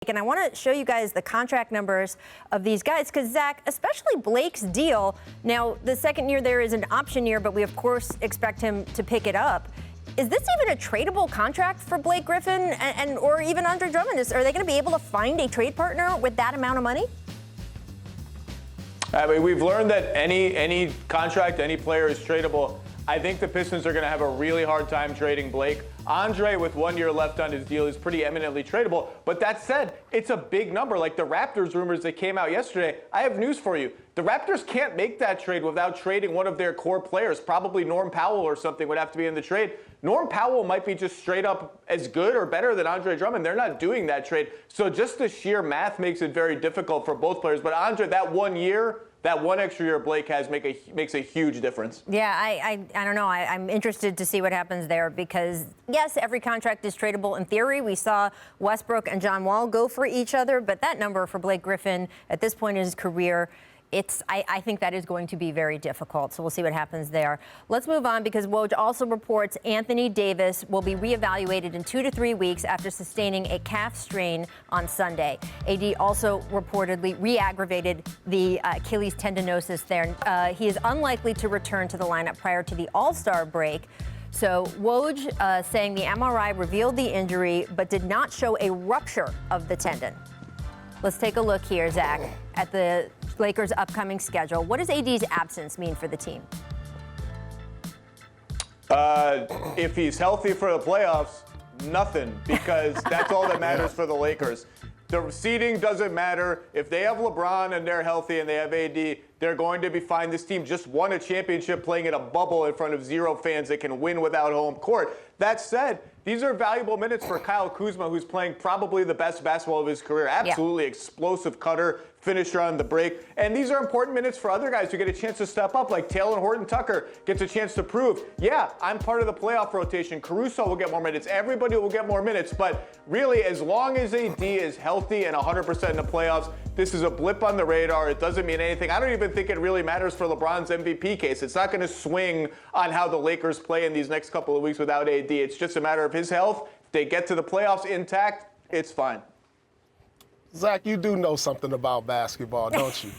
And I want to show you guys the contract numbers of these guys because, Zach, especially Blake's deal. Now, the second year there is an option year, but we, of course, expect him to pick it up. Is this even a tradable contract for Blake Griffin or even Andre Drummond? Are they going to be able to find a trade partner with that amount of money? I mean, we've learned that any contract, any player is tradable. I think the Pistons are going to have a really hard time trading Blake. Andre, with 1 year left on his deal, is pretty eminently tradable. But that said, it's a big number. Like the Raptors rumors that came out yesterday, I have news for you. The Raptors can't make that trade without trading one of their core players. Probably Norm Powell or something would have to be in the trade. Norm Powell might be just straight up as good or better than Andre Drummond. They're not doing that trade. So just the sheer math makes it very difficult for both players. But Andre, that 1 year, that one extra year Blake has makes a huge difference. Yeah, I don't know. I'm interested to see what happens there because, yes, every contract is tradable in theory. We saw Westbrook and John Wall go for each other, but that number for Blake Griffin at this point in his career, I think that is going to be very difficult. So we'll see what happens there. Let's move on because Woj also reports Anthony Davis will be reevaluated in 2 to 3 weeks after sustaining a calf strain on Sunday. AD also reportedly re-aggravated the Achilles tendinosis there. He is unlikely to return to the lineup prior to the All-Star break. So Woj saying the MRI revealed the injury but did not show a rupture of the tendon. Let's take a look here, Zach, at the Lakers' upcoming schedule. What does AD's absence mean for the team? If he's healthy for the playoffs, nothing, because that's all that matters for the Lakers. The seeding doesn't matter. If they have LeBron and they're healthy and they have AD, they're going to be fine. This team just won a championship playing in a bubble in front of 0 fans that can win without home court. That said, these are valuable minutes for Kyle Kuzma, who's playing probably the best basketball of his career. Absolutely explosive cutter, finisher on the break. And these are important minutes for other guys who get a chance to step up, like Taylor Horton-Tucker gets a chance to prove, yeah, I'm part of the playoff rotation. Caruso will get more minutes. Everybody will get more minutes. But really, as long as AD is healthy and 100% in the playoffs, this is a blip on the radar. It doesn't mean anything. I don't even think it really matters for LeBron's MVP case. It's not going to swing on how the Lakers play in these next couple of weeks without AD. It's just a matter of his health. If they get to the playoffs intact, it's fine. Zach, you do know something about basketball, don't you?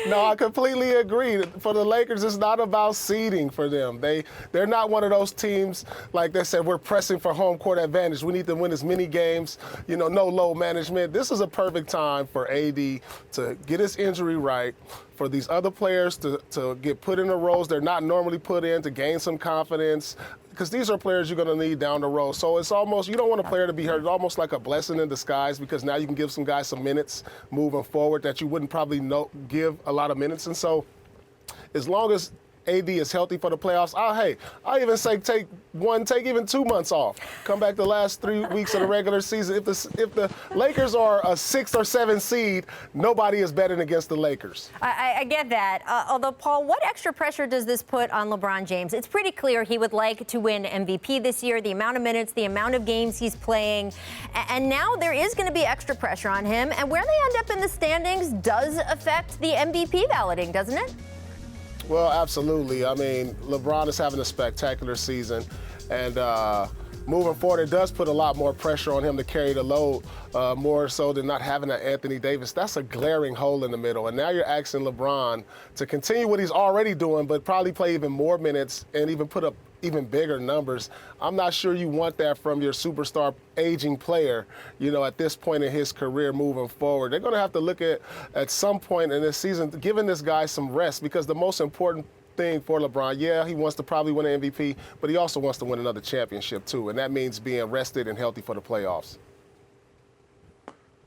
No, I completely agree. For the Lakers, it's not about seeding for them. They're not one of those teams, like they said, we're pressing for home court advantage. We need to win as many games, no load management. This is a perfect time for AD to get his injury right, for these other players to get put in the roles they're not normally put in, to gain some confidence, because these are players you're going to need down the road. So it's almost, you don't want a player to be hurt. It's almost like a blessing in disguise because now you can give some guys some minutes moving forward that you wouldn't probably give a lot of minutes. And so as long as AD is healthy for the playoffs, I even say take even 2 months off. Come back the last 3 weeks of the regular season. If the Lakers are a 6 or 7 seed, nobody is betting against the Lakers. I get that. Although, Paul, what extra pressure does this put on LeBron James? It's pretty clear he would like to win MVP this year, the amount of minutes, the amount of games he's playing. And now there is going to be extra pressure on him. And where they end up in the standings does affect the MVP balloting, doesn't it? Well, absolutely. I mean, LeBron is having a spectacular season, and moving forward, it does put a lot more pressure on him to carry the load, more so than not having an Anthony Davis. That's a glaring hole in the middle, and now you're asking LeBron to continue what he's already doing, but probably play even more minutes and even put up even bigger numbers. I'm not sure you want that from your superstar aging player, at this point in his career moving forward. They're going to have to look at some point in this season, giving this guy some rest, because the most important thing for LeBron, he wants to probably win an MVP, but he also wants to win another championship too, and that means being rested and healthy for the playoffs.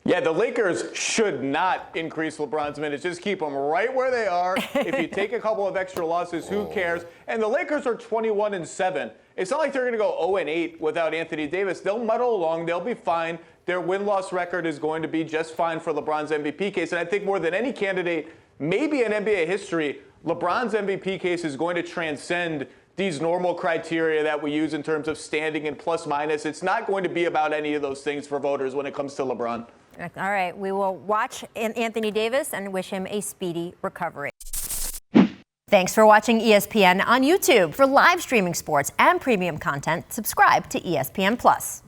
Yeah, the Lakers should not increase LeBron's minutes. Just keep them right where they are. If you take a couple of extra losses, who cares? And the Lakers are 21-7. It's not like they're going to go 0-8 without Anthony Davis. They'll muddle along. They'll be fine. Their win-loss record is going to be just fine for LeBron's MVP case. And I think more than any candidate, maybe in NBA history, LeBron's MVP case is going to transcend these normal criteria that we use in terms of standing and plus minus. It's not going to be about any of those things for voters when it comes to LeBron. All right, we will watch Anthony Davis and wish him a speedy recovery. Thanks for watching ESPN on YouTube. For live streaming sports and premium content, subscribe to ESPN+.